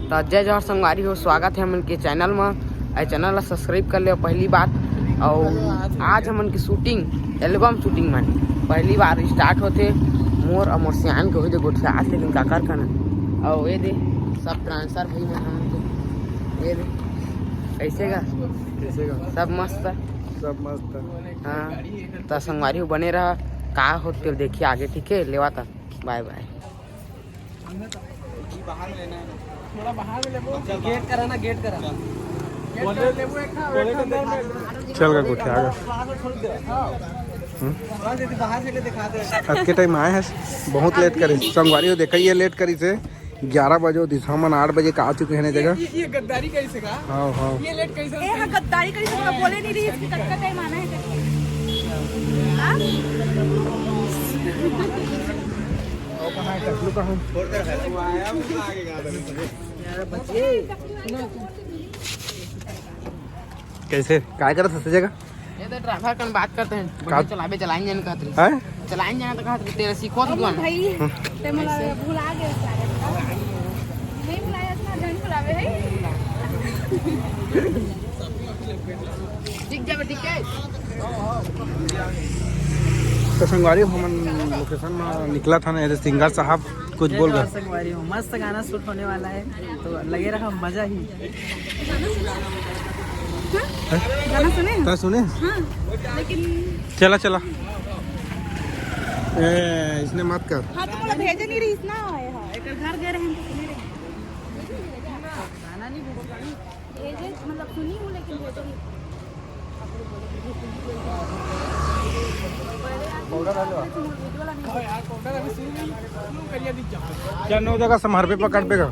तो जय जवाहर संगवारी हो, स्वागत है हमन के चैनल में। चैनल ला सब्सक्राइब कर ले पहली बात। और आज हमन की शूटिंग एल्बम शूटिंग में पहली बार स्टार्ट होते मोर और मोर सियान के हो गोठे आज, लेकिन का कर खाना और ये दे सब ट्रांसफर भाई मन हमन के ये दे कैसे का सब मस्त हाँ। तो संगवारी हो बने रहा का होते देखिए आगे, ठीक है लेवा था। Bye bye. बाहर में लेना है, थोड़ा बाहर में लेबो, गेट करा ना, गेट करा लेबो एक चल का कुछ आगे बाहर से दिखा दे। आज के टाइम आए हैं, बहुत लेट करी संगवारी हो देखा, ये लेट करी से 11 बजे दिशा मन 8 बजे का आ चुके हैं जगह। ये गद्दारी कैसे का? हाँ हाँ ये लेट कैसे? ए हां गद्दारी कैसे का बोले नहीं रही, इसकी कट का टाइम आना है हां। और कहां है टकलू का हूं यार बच्चे कैसे काय करत है जगह? ये तो ड्राइवर कन बात करते हैं, चलावे चलाएंगे ना कहते हैं चलाएंगे ना तो कहते तेरा सीखो तो कौन भाई ते मला भुला गए सारे, नहीं बुलाया था जन बुलावे है ठीक जावे, ठीक है। तो संगवारी हमन लोकेशन में निकला था ना, सिंगर साहब कुछ बोल गए। संगवारी हो मस्त गाना शूट होने वाला है, तो लगे रहा मजा ही। गाना सुने तो सुने हां, लेकिन चला चला इसने मत कर। हां तो मला भेजे नहीं रही इतना है। हां एक घर गए रहे हैं तो सुने रहे गाना नहीं भेजे, मतलब सुनी हूं लेकिन भेजे नहीं। क्या 9 जगह समार पे पकड़ पेगा।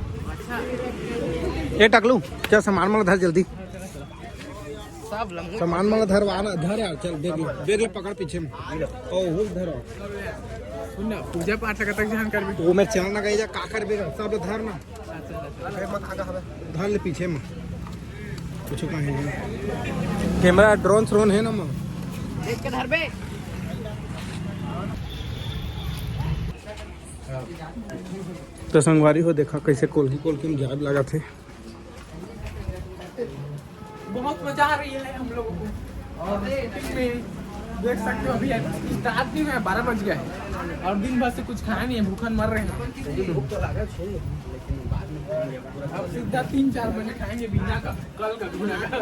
ये टकलू क्या सामान वाला धर जल्दी, सब लंगू सामान वाला धर धर यार, चल बेग ले पकड़ पीछे में ओ हो धर। सुन ना, पूजा पाठ तक ध्यान कर भी वो मैं चल ना गई जा का कर बेगा, सब धर ना मत आगा हवे धर ले पीछे में कुछ का है। कैमरा ड्रोन है ना मां, देख के धर बे। तो संगवारी हो देखा कैसे कोल के जाब लगा थे। बहुत मजा आ रही है हम लोगों को। और देख सकते हो अभी स्टार्ट नहीं हुआ, 12 बज गया है और दिन भर से कुछ खाया नहीं है, भूखन मर रहे हैं। भूख तो लगा छोड़, लेकिन बाद में अब सीधा 3-4 बजे खाएंगे बिना का, कल का बिना का।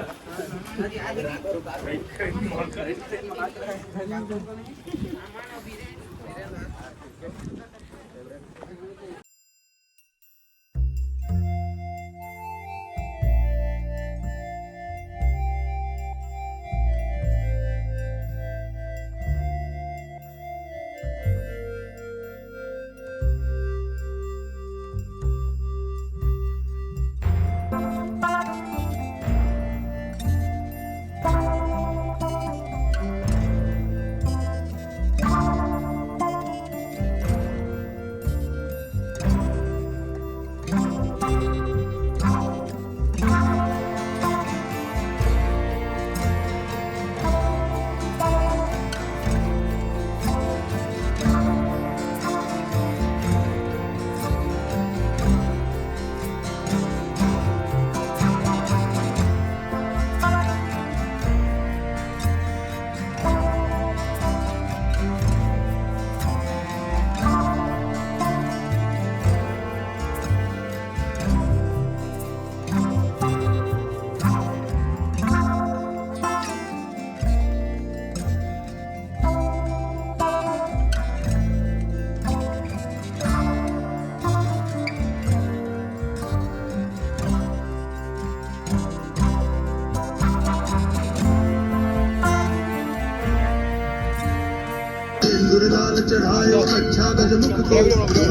गुरदान चढ़ायो अच्छा गजमुख को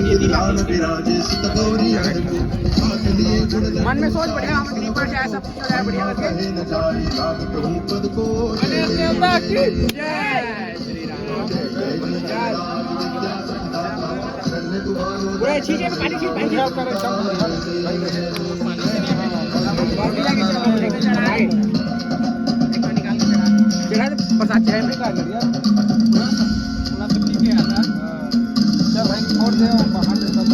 गुरदान विराजे सुत गौरी मन में सोच बढ़िया, हम क्रीपर से ऐसा पूछ रहा है बढ़िया करके। न जाई राम प्रभु पद को गणेश देवता की जय श्री राम। पूरे छीजे में पानी छीट पाएंगे करे सब बाकी आगे चलो लेके चढ़ाए, देखो निकाल के चढ़ा दे प्रसाद चाहे में कर लिया पूरा सब ठीक है आता। चल भाई छोड़ दे बाहर से सब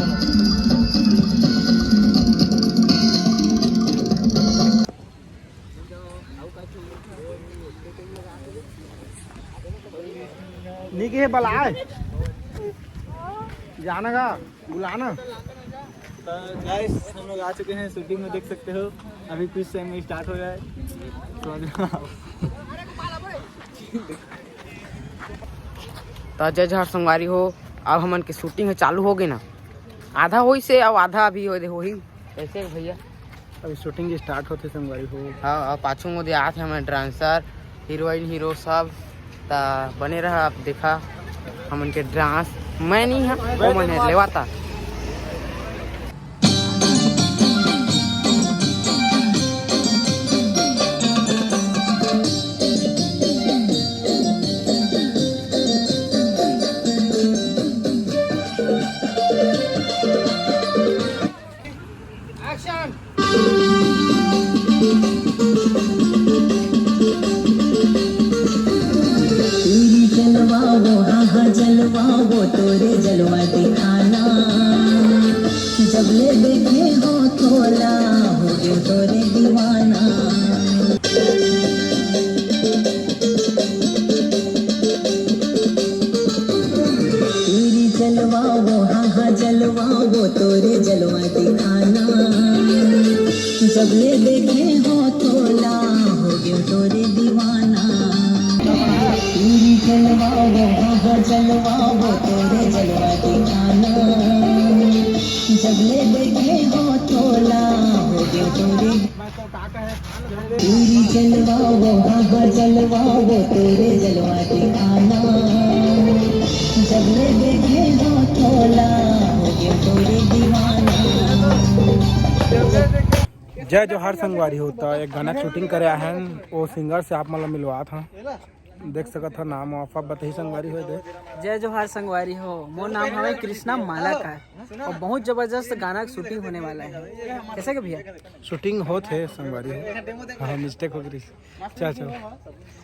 बुलाए जाना का बुलाना। तो गाइस हम लोग आ चुके हैं शूटिंग में, देख सकते हो अभी कुछ टाइम में स्टार्ट हो रहा है। तो जय जहर संगवारी हो, अब हमन के शूटिंग है चालू हो गई ना, आधा होई से अब आधा अभी हो ही कैसे भैया अभी शूटिंग स्टार्ट होते संगवारी हो। हाँ अब पाछू मोदे आते हमें डांसर हीरोइन हीरो सब ता बने रहा। आप देखा हमन के डांस मैं नहीं है वो मन है लेवाता। तेरी जलवा वो हाँ जलवा वो तोरे जलवा दिखाना, जब ले देखे हो तोला हो गए तोरे दीवाना। तेरी जलवा वो हाँ जलवा वो तोरे जलवा दिखाना, जब ले देखे हो तोला हो गए तोरे दीवाना। तेरी जलवा वो हाँ जलवा वो तोरे जलवा दिखाना, जब ले देखे हो तोला हो गए तोरे। तेरी जलवा वो हाँ जलवा वो तोरे जलवा दिखाना, जब ले देखे हो तोला हो गए तोरे दीवाना। जय जोहार संगवारी होता एक गाना शूटिंग करे है वो सिंगर से आप मतलब मिलवा था, देख सकत हो नाम आप बताई संगवारी हो दे। जय जोहार संगवारी हो, मोर नाम हमें कृष्णा मालक है और बहुत जबरदस्त गाना की शूटिंग होने वाला है। कैसे के भैया शूटिंग होत है संगवारी हो। हाँ मिस्टेक हो गई। चल चल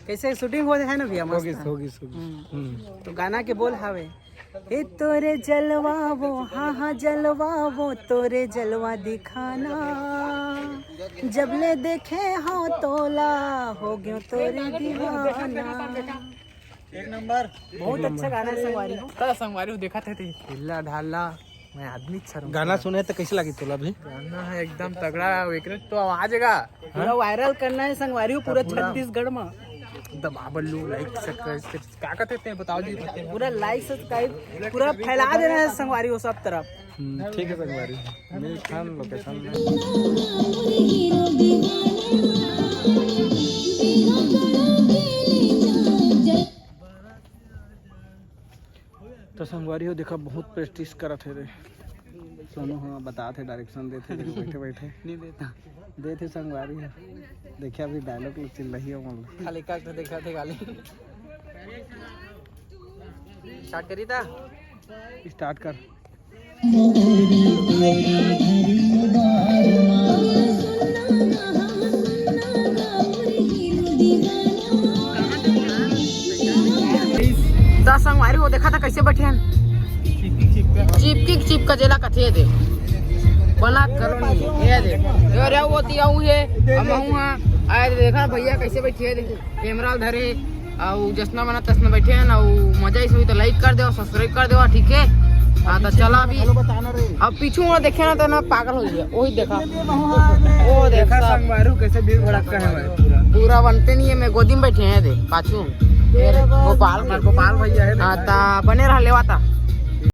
कैसे शूटिंग होते है ना भैया? होगी मस्त होगी। तो गाना के बोल हवे ए तोरे जलवा वो हाँ जलवा वो तोरे जलवा दिखाना, जब ले देखे हो तोला हो गयो तोरे दीवाना। एक नंबर, बहुत अच्छा गाना है संगवारी हो। तो संगवारी हो देखा थे हिल्ला ढाला मैं आदमी अच्छा गाना सुने तो कैसे लगी तोला भी? गाना है एकदम तगड़ा, तो आ जाएगा पूरा वायरल करना है संगवारी हो पूरा छत्तीसगढ़ में। दबाबल्लू लाइक सब्सक्राइब क्या कहते हैं बताओ जी। पूरा लाइक सब्सक्राइब पूरा फैला देना है संगवारी हो सब तरफ। ठीक है संगवारी मेरी खान लोकेशन में। तो संगवारी हो देखा बहुत प्रेस्टिस करा थे रे सोनू। हाँ बता थे डायरेक्शन देते बैठे बैठे नहीं देता दे थे संगवारी है। देखिए अभी डायलॉग लोग चिल्ला ही हो खाली का तो देखा थे गाली स्टार्ट करी था स्टार्ट कर। तो संगवारी हो देखा था कैसे बैठे हैं चिपकी का जेला कथे दे बना करो नहीं ये दे रे वो दिया हुए हम हुआ आए देखा भैया कैसे बैठे हैं देखो कैमरा धरे और जसना बना तसना बैठे हैं ना मजा ही हुई तो लाइक कर दो सब्सक्राइब कर दो ठीक है। हाँ तो चला अभी अब पीछू में देखे ना तो ना पागल हो गया वही देखा वो देखा संगवारी कैसे भीड़ भड़का है पूरा बनते नहीं है मैं गोदी में बैठे हैं दे पाछू गोपाल गोपाल भैया है। हाँ ता बने रहा लेवा था।